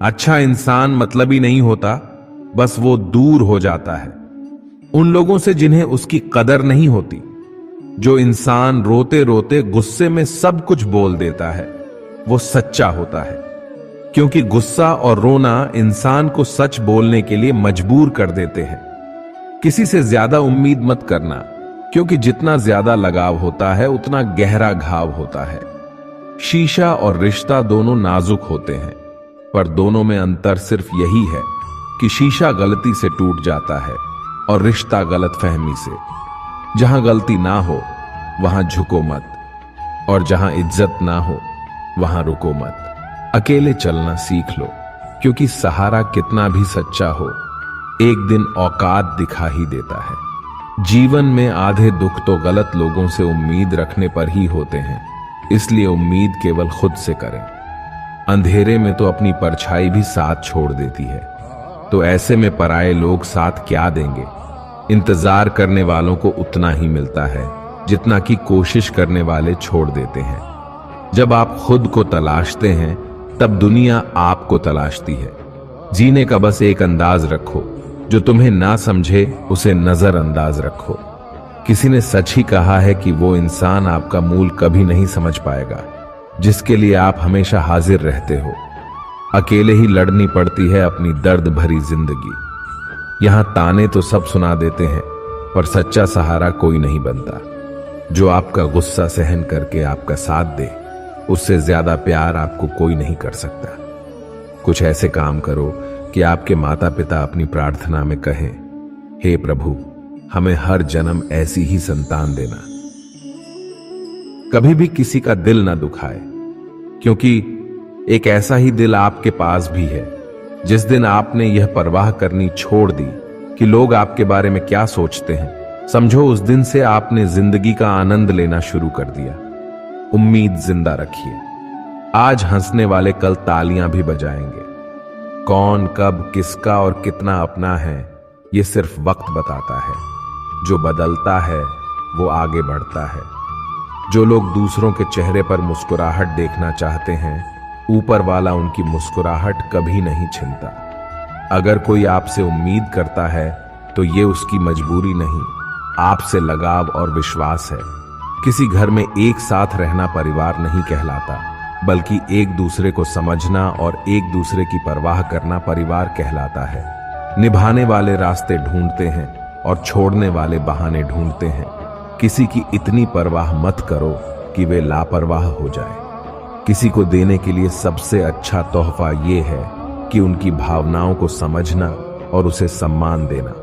अच्छा इंसान मतलबी नहीं होता, बस वो दूर हो जाता है उन लोगों से जिन्हें उसकी कदर नहीं होती। जो इंसान रोते रोते गुस्से में सब कुछ बोल देता है वो सच्चा होता है, क्योंकि गुस्सा और रोना इंसान को सच बोलने के लिए मजबूर कर देते हैं। किसी से ज्यादा उम्मीद मत करना, क्योंकि जितना ज्यादा लगाव होता है उतना गहरा घाव होता है। शीशा और रिश्ता दोनों नाजुक होते हैं, पर दोनों में अंतर सिर्फ यही है कि शीशा गलती से टूट जाता है और रिश्ता गलतफहमी से। जहां गलती ना हो वहां झुको मत, और जहां इज्जत ना हो वहां रुको मत। अकेले चलना सीख लो, क्योंकि सहारा कितना भी सच्चा हो एक दिन औकात दिखा ही देता है। जीवन में आधे दुख तो गलत लोगों से उम्मीद रखने पर ही होते हैं, इसलिए उम्मीद केवल खुद से करें। अंधेरे में तो अपनी परछाई भी साथ छोड़ देती है, तो ऐसे में पराये लोग साथ क्या देंगे। इंतजार करने वालों को उतना ही मिलता है जितना कि कोशिश करने वाले छोड़ देते हैं। जब आप खुद को तलाशते हैं तब दुनिया आपको तलाशती है। जीने का बस एक अंदाज रखो, जो तुम्हें ना समझे उसे नजरअंदाज रखो। किसी ने सच ही कहा है कि वो इंसान आपका मूल कभी नहीं समझ पाएगा जिसके लिए आप हमेशा हाजिर रहते हो। अकेले ही लड़नी पड़ती है अपनी दर्द भरी जिंदगी। यहां ताने तो सब सुना देते हैं, पर सच्चा सहारा कोई नहीं बनता। जो आपका गुस्सा सहन करके आपका साथ दे, उससे ज्यादा प्यार आपको कोई नहीं कर सकता। कुछ ऐसे काम करो कि आपके माता पिता अपनी प्रार्थना में कहें, हे प्रभु, हमें हर जन्म ऐसी ही संतान देना। कभी भी किसी का दिल ना दुखाए, क्योंकि एक ऐसा ही दिल आपके पास भी है। जिस दिन आपने यह परवाह करनी छोड़ दी कि लोग आपके बारे में क्या सोचते हैं, समझो उस दिन से आपने जिंदगी का आनंद लेना शुरू कर दिया। उम्मीद जिंदा रखिए। आज हंसने वाले कल तालियां भी बजाएंगे। कौन कब किसका और कितना अपना है, यह सिर्फ वक्त बताता है। जो बदलता है वो आगे बढ़ता है। जो लोग दूसरों के चेहरे पर मुस्कुराहट देखना चाहते हैं, ऊपर वाला उनकी मुस्कुराहट कभी नहीं छीनता। अगर कोई आपसे उम्मीद करता है तो ये उसकी मजबूरी नहीं, आपसे लगाव और विश्वास है। किसी घर में एक साथ रहना परिवार नहीं कहलाता, बल्कि एक दूसरे को समझना और एक दूसरे की परवाह करना परिवार कहलाता है। निभाने वाले रास्ते ढूंढते हैं और छोड़ने वाले बहाने ढूंढते हैं। किसी की इतनी परवाह मत करो कि वे लापरवाह हो जाए। किसी को देने के लिए सबसे अच्छा तोहफा ये है कि उनकी भावनाओं को समझना और उसे सम्मान देना।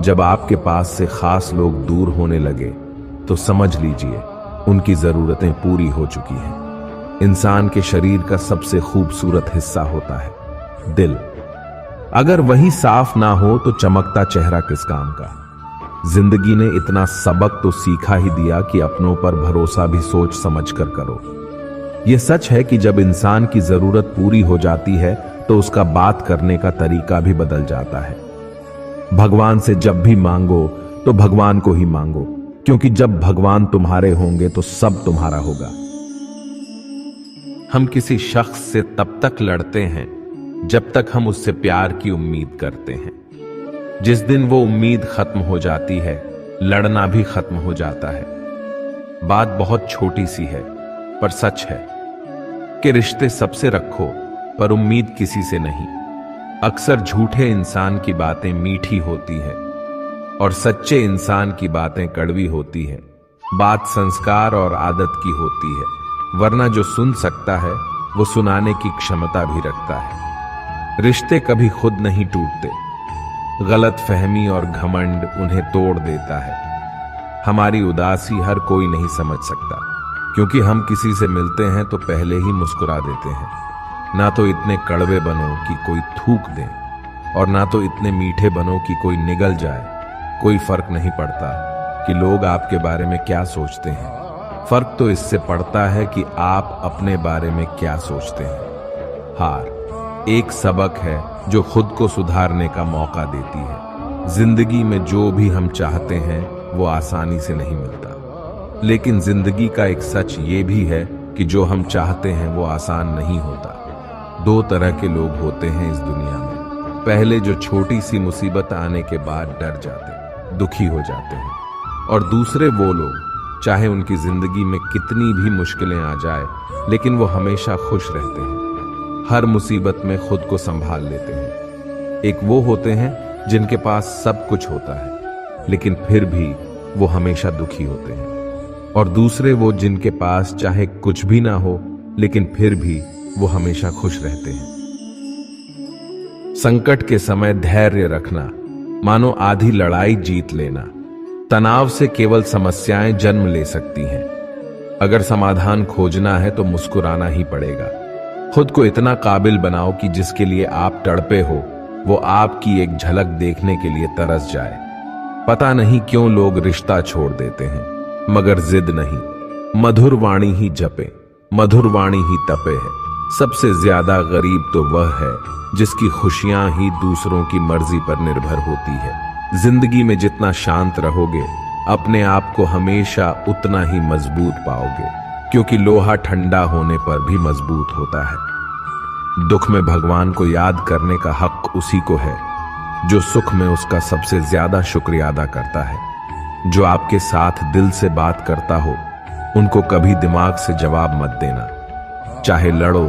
जब आपके पास से खास लोग दूर होने लगे तो समझ लीजिए उनकी जरूरतें पूरी हो चुकी हैं। इंसान के शरीर का सबसे खूबसूरत हिस्सा होता है दिल। अगर वही साफ ना हो तो चमकता चेहरा किस काम का। जिंदगी ने इतना सबक तो सीखा ही दिया कि अपनों पर भरोसा भी सोच समझ कर करो। यह सच है कि जब इंसान की जरूरत पूरी हो जाती है तो उसका बात करने का तरीका भी बदल जाता है। भगवान से जब भी मांगो तो भगवान को ही मांगो, क्योंकि जब भगवान तुम्हारे होंगे तो सब तुम्हारा होगा। हम किसी शख्स से तब तक लड़ते हैं जब तक हम उससे प्यार की उम्मीद करते हैं। जिस दिन वो उम्मीद खत्म हो जाती है, लड़ना भी खत्म हो जाता है। बात बहुत छोटी सी है पर सच है कि रिश्ते सबसे रखो पर उम्मीद किसी से नहीं। अक्सर झूठे इंसान की बातें मीठी होती हैं और सच्चे इंसान की बातें कड़वी होती है। बात संस्कार और आदत की होती है, वरना जो सुन सकता है वो सुनाने की क्षमता भी रखता है। रिश्ते कभी खुद नहीं टूटते, गलत फहमी और घमंड उन्हें तोड़ देता है। हमारी उदासी हर कोई नहीं समझ सकता, क्योंकि हम किसी से मिलते हैं तो पहले ही मुस्कुरा देते हैं। ना तो इतने कड़वे बनो कि कोई थूक दे, और ना तो इतने मीठे बनो कि कोई निगल जाए। कोई फर्क नहीं पड़ता कि लोग आपके बारे में क्या सोचते हैं, फर्क तो इससे पड़ता है कि आप अपने बारे में क्या सोचते हैं। हार एक सबक है जो खुद को सुधारने का मौका देती है। जिंदगी में जो भी हम चाहते हैं वो आसानी से नहीं मिलता, लेकिन जिंदगी का एक सच ये भी है कि जो हम चाहते हैं वो आसान नहीं होता। दो तरह के लोग होते हैं इस दुनिया में। पहले जो छोटी सी मुसीबत आने के बाद डर जाते, दुखी हो जाते हैं, और दूसरे वो लोग चाहे उनकी जिंदगी में कितनी भी मुश्किलें आ जाए लेकिन वो हमेशा खुश रहते हैं, हर मुसीबत में खुद को संभाल लेते हैं। एक वो होते हैं जिनके पास सब कुछ होता है लेकिन फिर भी वो हमेशा दुखी होते हैं, और दूसरे वो जिनके पास चाहे कुछ भी ना हो लेकिन फिर भी वो हमेशा खुश रहते हैं। संकट के समय धैर्य रखना मानो आधी लड़ाई जीत लेना। तनाव से केवल समस्याएं जन्म ले सकती हैं। अगर समाधान खोजना है तो मुस्कुराना ही पड़ेगा। खुद को इतना काबिल बनाओ कि जिसके लिए आप तड़पे हो वो आपकी एक झलक देखने के लिए तरस जाए। पता नहीं क्यों लोग रिश्ता छोड़ देते हैं मगर जिद नहीं। मधुर वाणी ही जपे, मधुर वाणी ही तपे है। सबसे ज्यादा गरीब तो वह है जिसकी खुशियां ही दूसरों की मर्जी पर निर्भर होती है। जिंदगी में जितना शांत रहोगे अपने आप को हमेशा उतना ही मजबूत पाओगे, क्योंकि लोहा ठंडा होने पर भी मजबूत होता है। दुख में भगवान को याद करने का हक उसी को है जो सुख में उसका सबसे ज्यादा शुक्रिया अदा करता है। जो आपके साथ दिल से बात करता हो उनको कभी दिमाग से जवाब मत देना। चाहे लड़ो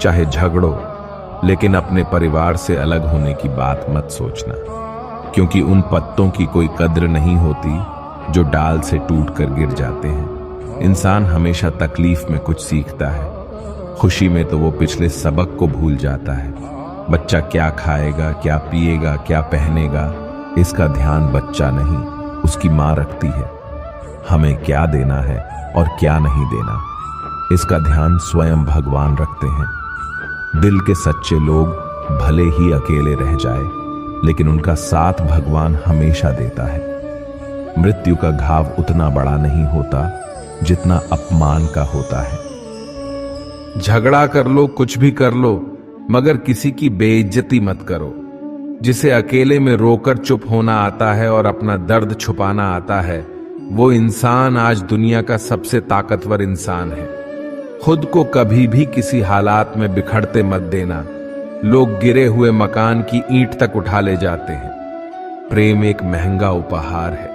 चाहे झगड़ो, लेकिन अपने परिवार से अलग होने की बात मत सोचना, क्योंकि उन पत्तों की कोई कद्र नहीं होती जो डाल से टूट कर गिर जाते हैं। इंसान हमेशा तकलीफ में कुछ सीखता है, खुशी में तो वो पिछले सबक को भूल जाता है। बच्चा क्या खाएगा, क्या पिएगा, क्या पहनेगा, इसका ध्यान बच्चा नहीं उसकी माँ रखती है। हमें क्या देना है और क्या नहीं देना, इसका ध्यान स्वयं भगवान रखते हैं। दिल के सच्चे लोग भले ही अकेले रह जाए लेकिन उनका साथ भगवान हमेशा देता है। मृत्यु का घाव उतना बड़ा नहीं होता जितना अपमान का होता है। झगड़ा कर लो, कुछ भी कर लो, मगर किसी की बेइज्जती मत करो। जिसे अकेले में रोकर चुप होना आता है और अपना दर्द छुपाना आता है, वो इंसान आज दुनिया का सबसे ताकतवर इंसान है। खुद को कभी भी किसी हालात में बिखरते मत देना। लोग गिरे हुए मकान की ईंट तक उठा ले जाते हैं। प्रेम एक महंगा उपहार है,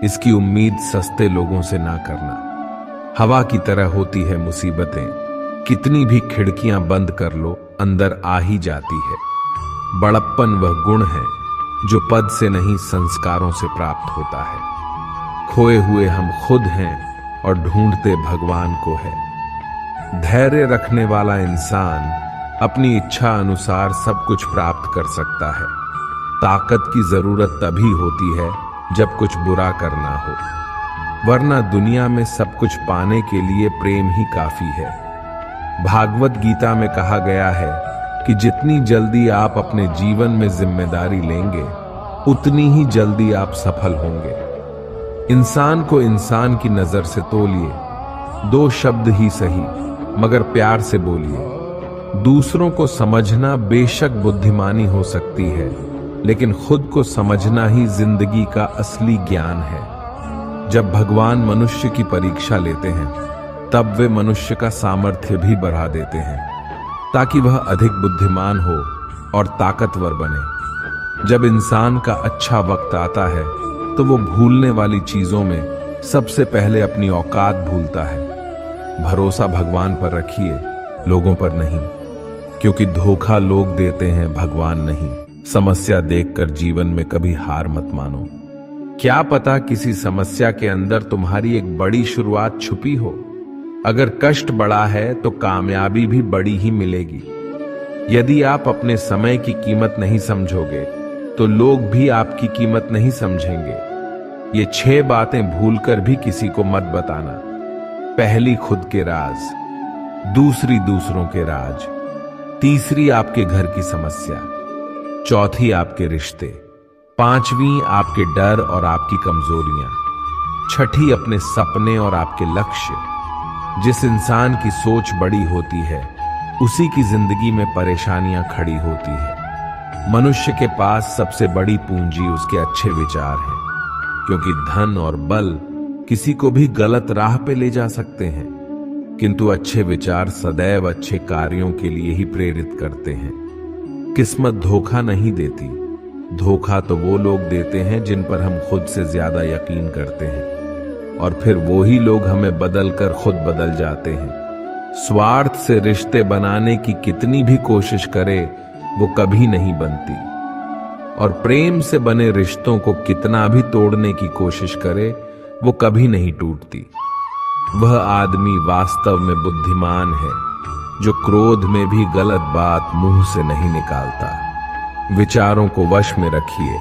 इसकी उम्मीद सस्ते लोगों से ना करना। हवा की तरह होती है मुसीबतें, कितनी भी खिड़कियां बंद कर लो अंदर आ ही जाती है। बड़प्पन वह गुण है जो पद से नहीं संस्कारों से प्राप्त होता है। खोए हुए हम खुद हैं और ढूंढते भगवान को है। धैर्य रखने वाला इंसान अपनी इच्छा अनुसार सब कुछ प्राप्त कर सकता है। ताकत की जरूरत तभी होती है जब कुछ बुरा करना हो, वरना दुनिया में सब कुछ पाने के लिए प्रेम ही काफी है। भागवत गीता में कहा गया है कि जितनी जल्दी आप अपने जीवन में जिम्मेदारी लेंगे उतनी ही जल्दी आप सफल होंगे। इंसान को इंसान की नजर से तोलिए, दो शब्द ही सही मगर प्यार से बोलिए। दूसरों को समझना बेशक बुद्धिमानी हो सकती है, लेकिन खुद को समझना ही जिंदगी का असली ज्ञान है। जब भगवान मनुष्य की परीक्षा लेते हैं तब वे मनुष्य का सामर्थ्य भी बढ़ा देते हैं ताकि वह अधिक बुद्धिमान हो और ताकतवर बने। जब इंसान का अच्छा वक्त आता है तो वो भूलने वाली चीजों में सबसे पहले अपनी औकात भूलता है। भरोसा भगवान पर रखिए, लोगों पर नहीं, क्योंकि धोखा लोग देते हैं, भगवान नहीं। समस्या देखकर जीवन में कभी हार मत मानो। क्या पता किसी समस्या के अंदर तुम्हारी एक बड़ी शुरुआत छुपी हो। अगर कष्ट बड़ा है तो कामयाबी भी बड़ी ही मिलेगी। यदि आप अपने समय की कीमत नहीं समझोगे तो लोग भी आपकी कीमत नहीं समझेंगे। ये 6 बातें भूलकर भी किसी को मत बताना। पहली खुद के राज, दूसरी दूसरों के राज, तीसरी आपके घर की समस्या, चौथी आपके रिश्ते, पांचवी आपके डर और आपकी कमजोरियां, छठी अपने सपने और आपके लक्ष्य। जिस इंसान की सोच बड़ी होती है उसी की जिंदगी में परेशानियां खड़ी होती है। मनुष्य के पास सबसे बड़ी पूंजी उसके अच्छे विचार हैं, क्योंकि धन और बल किसी को भी गलत राह पे ले जा सकते हैं। किंतु अच्छे विचार सदैव अच्छे कार्यों के लिए ही प्रेरित करते हैं। किस्मत धोखा नहीं देती, धोखा तो वो लोग देते हैं जिन पर हम खुद से ज्यादा यकीन करते हैं, और फिर वो ही लोग हमें बदल कर खुद बदल जाते हैं। स्वार्थ से रिश्ते बनाने की कितनी भी कोशिश करे वो कभी नहीं बनती, और प्रेम से बने रिश्तों को कितना भी तोड़ने की कोशिश करे वो कभी नहीं टूटती। वह आदमी वास्तव में बुद्धिमान है जो क्रोध में भी गलत बात मुंह से नहीं निकालता। विचारों को वश में रखिए,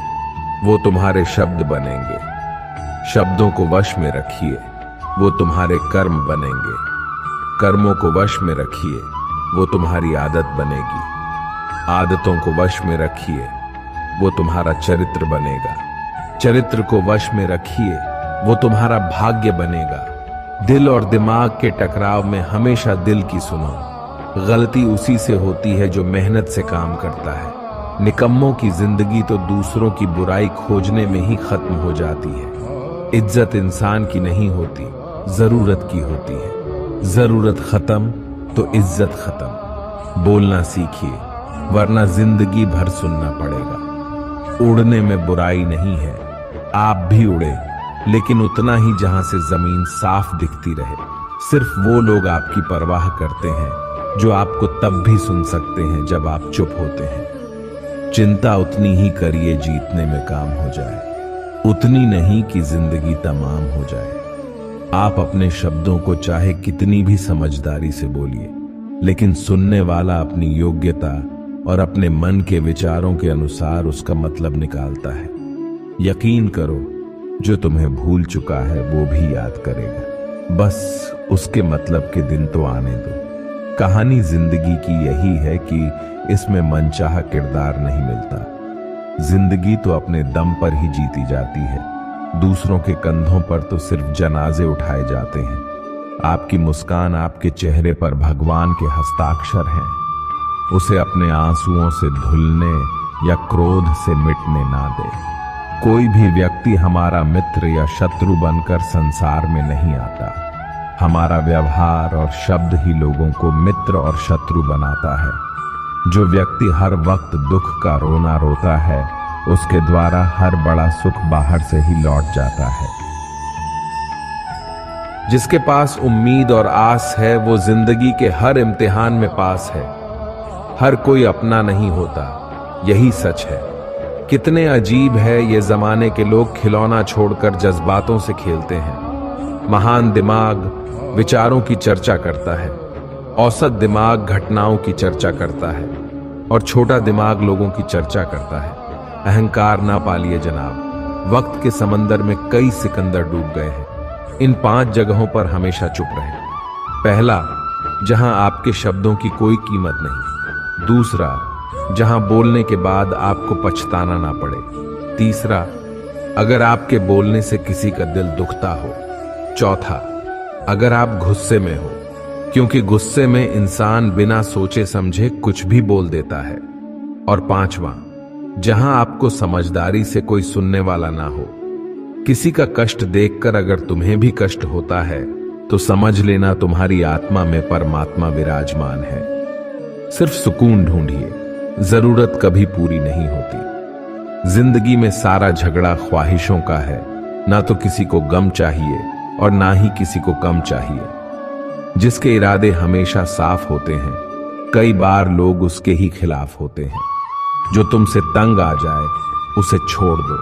वो तुम्हारे शब्द बनेंगे। शब्दों को वश में रखिए, वो तुम्हारे कर्म बनेंगे। कर्मों को वश में रखिए, वो तुम्हारी आदत बनेगी। आदतों को वश में रखिए, वो तुम्हारा चरित्र बनेगा। चरित्र को वश में रखिए, वो तुम्हारा भाग्य बनेगा। दिल और दिमाग के टकराव में हमेशा दिल की सुनो। गलती उसी से होती है जो मेहनत से काम करता है। निकम्मों की जिंदगी तो दूसरों की बुराई खोजने में ही खत्म हो जाती है। इज्जत इंसान की नहीं होती, जरूरत की होती है। जरूरत खत्म तो इज्जत खत्म। बोलना सीखिए, वरना जिंदगी भर सुनना पड़ेगा। उड़ने में बुराई नहीं है, आप भी उड़े, लेकिन उतना ही जहां से जमीन साफ दिखती रहे। सिर्फ वो लोग आपकी परवाह करते हैं जो आपको तब भी सुन सकते हैं जब आप चुप होते हैं। चिंता उतनी ही करिए जीतने में काम हो जाए, उतनी नहीं कि जिंदगी तमाम हो जाए। आप अपने शब्दों को चाहे कितनी भी समझदारी से बोलिए, लेकिन सुनने वाला अपनी योग्यता और अपने मन के विचारों के अनुसार उसका मतलब निकालता है। यकीन करो, जो तुम्हें भूल चुका है वो भी याद करेगा। बस उसके मतलब के दिन तो आने दो। कहानी जिंदगी की यही है कि इसमें मनचाहा किरदार नहीं मिलता। जिंदगी तो अपने दम पर ही जीती जाती है। दूसरों के कंधों पर तो सिर्फ जनाजे उठाए जाते हैं। आपकी मुस्कान आपके चेहरे पर भगवान के हस्ताक्षर हैं। उसे अपने आंसुओं से धुलने या क्रोध से मिटने ना दे। कोई भी व्यक्ति हमारा मित्र या शत्रु बनकर संसार में नहीं आता। हमारा व्यवहार और शब्द ही लोगों को मित्र और शत्रु बनाता है। जो व्यक्ति हर वक्त दुख का रोना रोता है, उसके द्वारा हर बड़ा सुख बाहर से ही लौट जाता है। जिसके पास उम्मीद और आस है, वो जिंदगी के हर इम्तिहान में पास है। हर कोई अपना नहीं होता, यही सच है। कितने अजीब है ये जमाने के लोग, खिलौना छोड़कर जज्बातों से खेलते हैं। महान दिमाग विचारों की चर्चा करता है, औसत दिमाग घटनाओं की चर्चा करता है, और छोटा दिमाग लोगों की चर्चा करता है। अहंकार ना पालिए जनाब। वक्त के समंदर में कई सिकंदर डूब गए हैं। इन 5 जगहों पर हमेशा चुप रहें। पहला, जहां आपके शब्दों की कोई कीमत नहीं। दूसरा, जहां बोलने के बाद आपको पछताना ना पड़े। तीसरा, अगर आपके बोलने से किसी का दिल दुखता हो। चौथा, अगर आप गुस्से में हो, क्योंकि गुस्से में इंसान बिना सोचे समझे कुछ भी बोल देता है। और पांचवा, जहां आपको समझदारी से कोई सुनने वाला ना हो। किसी का कष्ट देखकर अगर तुम्हें भी कष्ट होता है तो समझ लेना तुम्हारी आत्मा में परमात्मा विराजमान है। सिर्फ सुकून ढूंढिए, जरूरत कभी पूरी नहीं होती। जिंदगी में सारा झगड़ा ख्वाहिशों का है। ना तो किसी को गम चाहिए और ना ही किसी को कम चाहिए। जिसके इरादे हमेशा साफ होते हैं, कई बार लोग उसके ही खिलाफ होते हैं। जो तुमसे तंग आ जाए उसे छोड़ दो,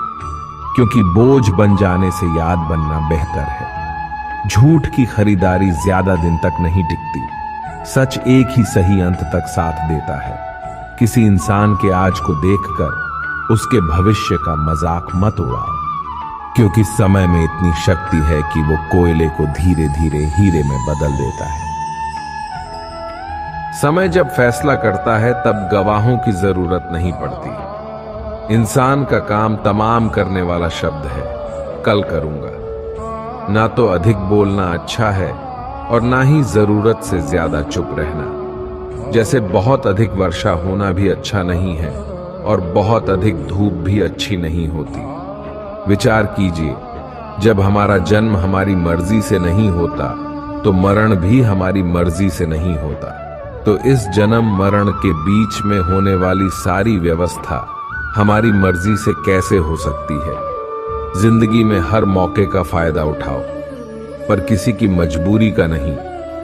क्योंकि बोझ बन जाने से याद बनना बेहतर है। झूठ की खरीदारी ज्यादा दिन तक नहीं टिकती। सच एक ही सही अंत तक साथ देता है। किसी इंसान के आज को देखकर उसके भविष्य का मजाक मत उड़ाओ, क्योंकि समय में इतनी शक्ति है कि वो कोयले को धीरे धीरे हीरे में बदल देता है। समय जब फैसला करता है तब गवाहों की जरूरत नहीं पड़ती। इंसान का काम तमाम करने वाला शब्द है, कल करूंगा। ना तो अधिक बोलना अच्छा है और ना ही जरूरत से ज्यादा चुप रहना। जैसे बहुत अधिक वर्षा होना भी अच्छा नहीं है और बहुत अधिक धूप भी अच्छी नहीं होती। विचार कीजिए, जब हमारा जन्म हमारी मर्जी से नहीं होता तो मरण भी हमारी मर्जी से नहीं होता। तो इस जन्म मरण के बीच में होने वाली सारी व्यवस्था हमारी मर्जी से कैसे हो सकती है। जिंदगी में हर मौके का फायदा उठाओ, पर किसी की मजबूरी का नहीं।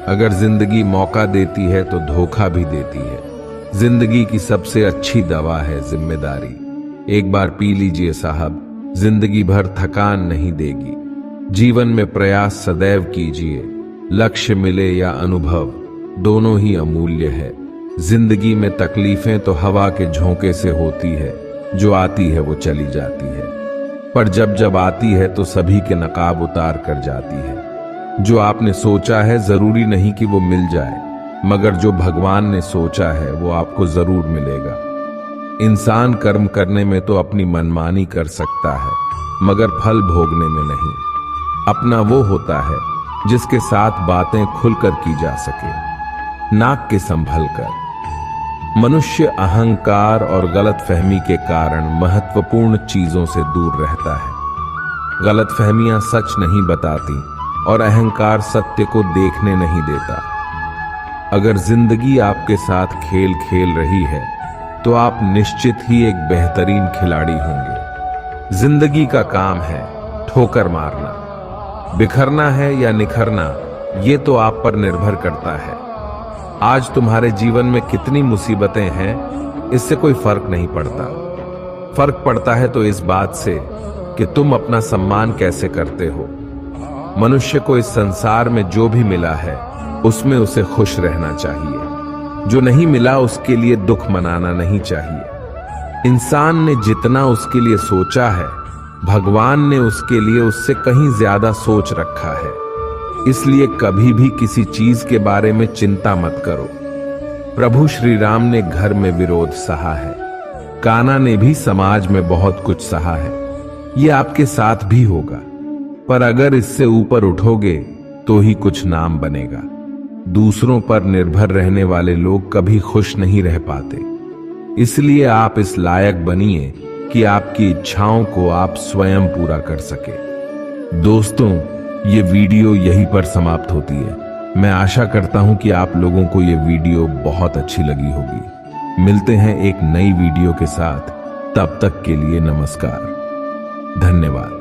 अगर जिंदगी मौका देती है तो धोखा भी देती है। जिंदगी की सबसे अच्छी दवा है जिम्मेदारी। एक बार पी लीजिए साहब, जिंदगी भर थकान नहीं देगी। जीवन में प्रयास सदैव कीजिए, लक्ष्य मिले या अनुभव दोनों ही अमूल्य है। जिंदगी में तकलीफें तो हवा के झोंके से होती है, जो आती है वो चली जाती है, पर जब जब आती है तो सभी के नकाब उतार कर जाती है। जो आपने सोचा है जरूरी नहीं कि वो मिल जाए, मगर जो भगवान ने सोचा है वो आपको जरूर मिलेगा। इंसान कर्म करने में तो अपनी मनमानी कर सकता है, मगर फल भोगने में नहीं। अपना वो होता है जिसके साथ बातें खुलकर की जा सके, नाक के संभल कर। मनुष्य अहंकार और गलतफहमी के कारण महत्वपूर्ण चीजों से दूर रहता है। गलतफहमियां सच नहीं बताती और अहंकार सत्य को देखने नहीं देता। अगर जिंदगी आपके साथ खेल खेल रही है तो आप निश्चित ही एक बेहतरीन खिलाड़ी होंगे। जिंदगी का काम है ठोकर मारना। बिखरना है या निखरना, ये तो आप पर निर्भर करता है। आज तुम्हारे जीवन में कितनी मुसीबतें हैं, इससे कोई फर्क नहीं पड़ता। फर्क पड़ता है तो इस बात से कि तुम अपना सम्मान कैसे करते हो। मनुष्य को इस संसार में जो भी मिला है उसमें उसे खुश रहना चाहिए। जो नहीं मिला उसके लिए दुख मनाना नहीं चाहिए। इंसान ने जितना उसके लिए सोचा है, भगवान ने उसके लिए उससे कहीं ज्यादा सोच रखा है। इसलिए कभी भी किसी चीज के बारे में चिंता मत करो। प्रभु श्री राम ने घर में विरोध सहा है, कान्हा ने भी समाज में बहुत कुछ सहा है। ये आपके साथ भी होगा, पर अगर इससे ऊपर उठोगे तो ही कुछ नाम बनेगा। दूसरों पर निर्भर रहने वाले लोग कभी खुश नहीं रह पाते। इसलिए आप इस लायक बनिए कि आपकी इच्छाओं को आप स्वयं पूरा कर सके। दोस्तों, ये वीडियो यहीं पर समाप्त होती है। मैं आशा करता हूं कि आप लोगों को ये वीडियो बहुत अच्छी लगी होगी। मिलते हैं एक नई वीडियो के साथ, तब तक के लिए नमस्कार, धन्यवाद।